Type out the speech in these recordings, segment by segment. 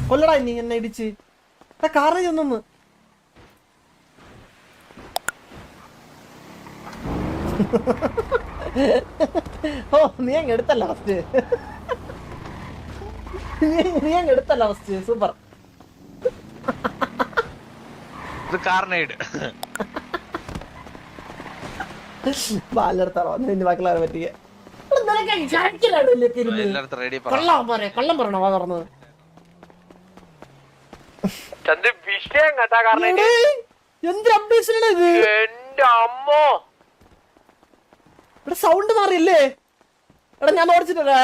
കൊല്ലടാ നീ എന്നെ ഇടിച്ച് കാറിൽ ചെന്നു. ഓ നീ അങ്ങ് എടുത്തല്ല ഫസ്റ്റ്. നീ അങ്ങ് എടുത്തല്ല ഫസ്റ്റ്. സൂപ്പർ. ബാലെടുത്താറോ നിന്റെ ബാക്കിയുള്ളവരെ പറ്റിയ കള്ളം പറയണോ വാ തുറന്നത്. എന്ത് അപ്ഡേഷനാണ് ഇത്? ഇവിടെ സൗണ്ട് മാറിയില്ലേ? എടാ ഞാൻ ഓടിച്ചിട്ടേ.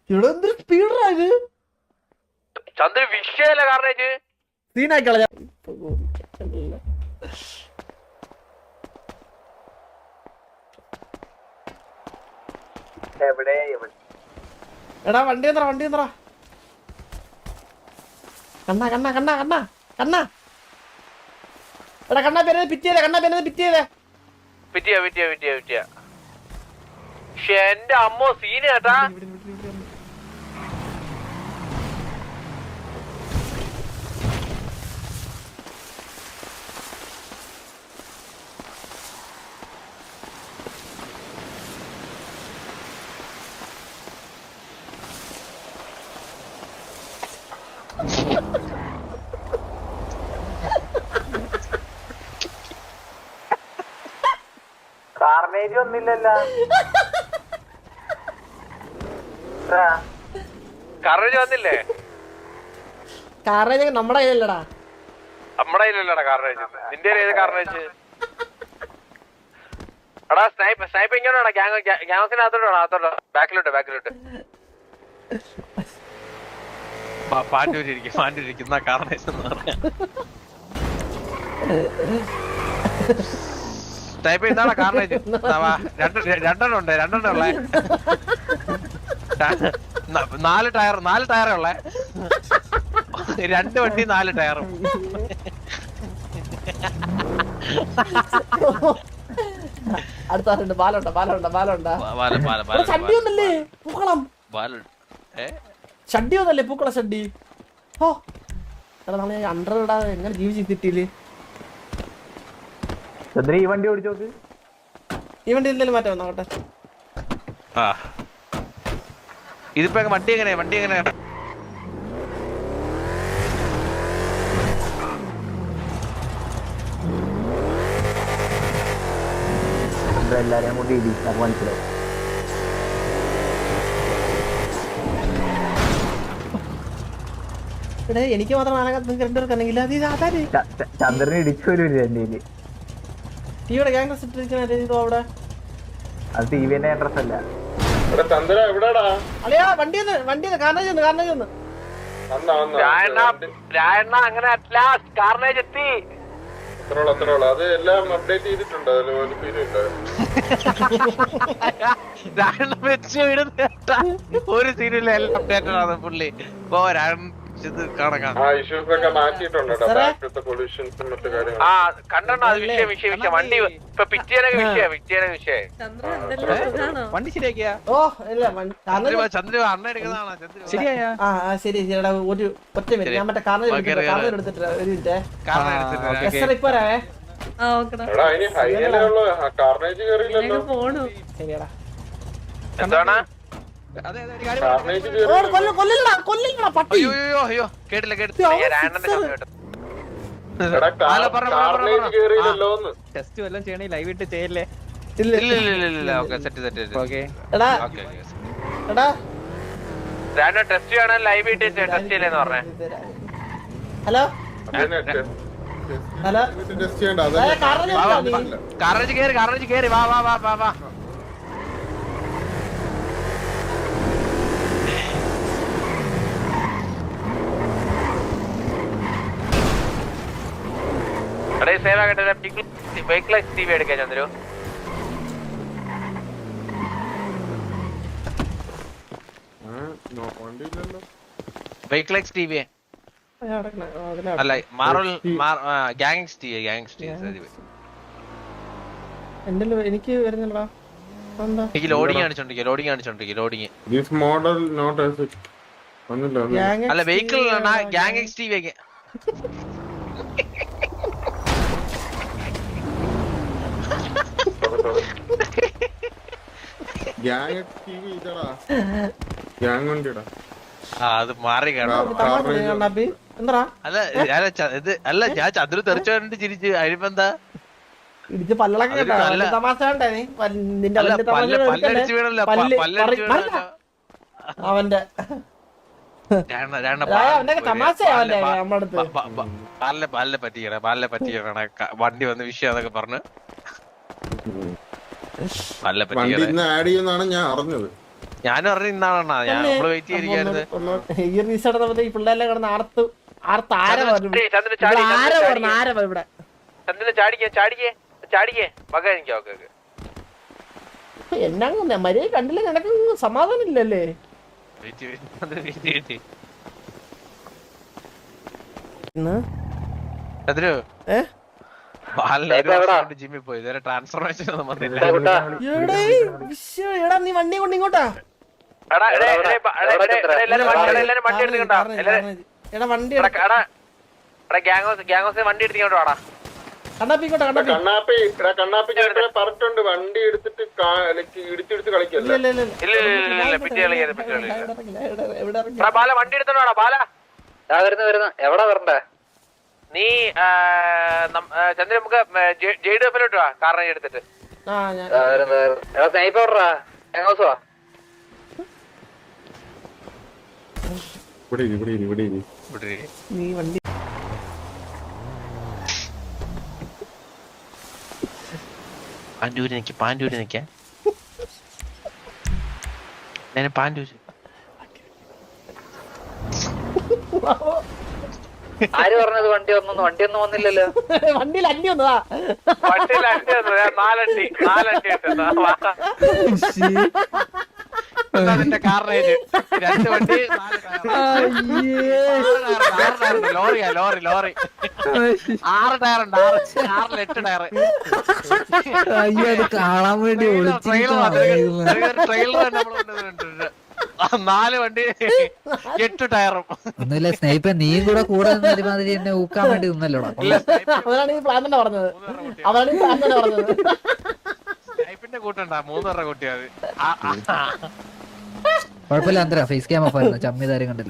ഇവിടെ എന്തൊരു സ്പീഡാ ഇത്. ചന്ദ്ര വിഷയല്ല കാരണം സീനായിക്കള. എടാ വണ്ടി വന്നറ കണ്ണാ എടാ കണ്ണാ പേര് പിറ്റിയതേ. എന്റെ അമ്മോ സീന കേട്ടാ. കാർണേജ് ഒന്നില്ലല്ലോ. കാർണേജ് വന്നില്ലേ? കാർണേജ് നമ്മുടെ കയ്യിലല്ലടാ. നമ്മുടെ കയ്യിലല്ലടാ കാർണേജ്. നിന്റെ ഏത് കാർണേജ്? എടാ സ്നൈപ്പ് ഇങ്ങനെയാണോ? ഗ്യാങ്സിനകത്തോട്ടോ ബാക്കിലോട്ട് പാണ്ടിരിക്കുന്ന കാർണേജ് എന്ന് പറഞ്ഞ സ്നൈപ്പ് ഇതാണ് കാർണേജ്. രണ്ടെണ്ണം ഉള്ളേ. 4 ടയറേ ഉള്ളേ. 2 വണ്ടി 4 ടയറും. അടുത്ത ബാലുണ്ടാ ഷഡ്ഡിയൊന്നല്ലേ പൂക്കളം? ഷഡ്ഡിയൊന്നല്ലേ പൂക്കളം ഷഡ്ഡി? ഓ എടാ നമ്മള് അണ്ടർ ഇടാ എങ്ങനെ ജീവിച്ചിട്ടില്. ഈ വണ്ടി ഓടിച്ചു നോക്ക്. ഈ വണ്ടി എന്തെങ്കിലും മാറ്റം വന്നോട്ടെ. ഇതിപ്പോ വണ്ടി എങ്ങനെയാ? എല്ലാരെയും കൊണ്ട് ഇടിച്ചാൽ മനസ്സിലാവും. ഇവിടെ എനിക്ക് മാത്രം നിങ്ങൾക്ക് രണ്ടുപേർക്കാണെങ്കിൽ ചന്ദ്രനെ ഇടിച്ചു വരും രണ്ടേല്. ടിവിയുടെ ഗ്യാങ്സ് ഇട്ടിരിക്കണോ അവിടെ? അത് ടിവിന്റെ അഡ്രസ് അല്ല. അല്ലയാ വണ്ടി കാർണേജ് ഒന്ന് അങ്ങനെ കാർണേജ് എത്തി. അത് എല്ലാം അപ്ഡേറ്റ് ചെയ്തിട്ടുണ്ട്. ഒരു സീനില്ല, എല്ലാം അപ്ഡേറ്റഡ് ആണ് പുള്ളി. കണ്ടോ അത് വിഷയം വണ്ടി ഇപ്പൊ പിറ്റേനൊക്കെ വിഷയം. വണ്ടി ശരിയാക്കിയാ? ഓ ഇല്ല ചന്ദ്ര അണ്ണ എടുക്കുന്നതാണോ? ശരി ഒരു ഒറ്റ മിനിറ്റ്. ഞാൻ മറ്റേ കാർണേജ് എടുത്തിട്ട് ഒരു മിനിറ്റ് ഇപ്പൊ വരാവേ. ശരിയാടാ. എന്താണ്? പട്ടി കേട്ടില്ല. ടെസ്റ്റ് വല്ലതും ചെയ്യണേ ലൈവ് ഇട്ട് ചെയ്യല്ലേ? ടെസ്റ്റ് ചെയ്യണം ലൈവ് ഇട്ട് ടെസ്റ്റ് ചെയ്യലെന്ന് പറഞ്ഞേ. ഹലോ കാറേജ് കേറി വാ. സേവ് ആകട്ടെ. വെഹിക്കിൾ ടി വി എടുക്കാൻ ചന്ദ്രു. വെഹിക്കിൾ ടി വി അല്ല മാർവൽ ഗാങ്സ് ടി എന്റെ എനിക്ക് വരുന്നില്ലടാ. എനിക്ക് ലോഡിങ് കാണിച്ചോണ്ടിരിക്കും loading. This model not as it. അല്ല vehicle gang T V Gang TV ഇതാടാ. Gang വണ്ടിടാ. അത് മാറി കാണാം. എന്താ അല്ല ഞാൻ ചന്ദ്രു തെറിച്ചു കണ്ടിട്ട് ചിരിച്ചു. അതിനിപ്പെന്താ ഇടിച്ച് പല്ലളൊക്കെ കേട്ടോ. തമാശ കണ്ടേ നീ? നിന്റെ പല്ലടിച്ച് വീണല്ലോ. അവന്റെ പാലിനെ പറ്റിക്കണ വണ്ടി വന്ന് വിഷയം എന്നൊക്കെ പറഞ്ഞു. ആഡ് ചെയ്യുന്നതാണ് ഞാൻ അറിഞ്ഞത്. ഞാനും അറിഞ്ഞ ഇന്നാണ് ഞാൻ വെയിറ്റ് ചെയ്തിരിക്കുന്നത്. ഈ റീസെറ്റ് ഈ പിള്ളേരെ കിടന്ന് ആര ഇവിടെ എന്നാ മര്യാദ കണ്ടില്ല. നിനക്ക് സമാധാനം ഇല്ലല്ലേ? ജിമ്മിൽ പോയി ഇതുവരെ ട്രാൻസ്ഫോർമേഷൻ ഒന്നും വന്നില്ല. എടാ നീ വണ്ടി കൊണ്ട് ഇങ്ങോട്ടാ. എടാ വണ്ടി വണ്ടി എടുത്തിങ്ങോട്ട് വാടാ. കണ്ണാപ്പി പറഞ്ഞിട്ടുണ്ട് വണ്ടി എടുത്തിട്ട് ഇടിച്ചെടുത്ത് കളിക്കല്ലേ. വണ്ടി എടുത്തോടാ ബാല. വരുന്നു എവിടാ വരണ്ടേ? നീ ചന്ദ്ര നമുക്ക് ജെയ്ഡോട്ട് വാ. കാറിനെ എടുത്തിട്ട് നീ വണ്ടി പാൻഡൂര് നിക്കാൻ ഞാൻ പാൻഡൂര്. ആര് പറഞ്ഞത് വണ്ടിയൊന്നും വന്നില്ലല്ലോ? വണ്ടിയിൽ അണ്ടി വന്നതാ. നിന്റെ കാറിനേജ് 2 വണ്ടി ലോറിയാ ലോറി 6 ടയറുണ്ട്. 6 8 ടയർ. കാണാൻ വേണ്ടി ട്രെയിലർ തന്നെ 4 വണ്ടി 8 ടയറും. ഒന്നുമില്ല സ്നേഹിപ്പ നീ കൂടെ ഒരുമാതിരി എന്നെ ഊക്കാൻ വേണ്ടി നിന്നല്ലോടാ. അവനാണ് ഈ പ്ലാൻ തന്നെ പറഞ്ഞത്. സ്നൈപ്പിന്റെ കൂട്ടണ്ട 3 പേരുടെ കൂട്ടിയാ മതി. കുഴപ്പമില്ല അന്തര ഫേസ് ക്യാം ഓഫ് ആയിരുന്നു. ചമ്മിതാരം കണ്ടില്ല.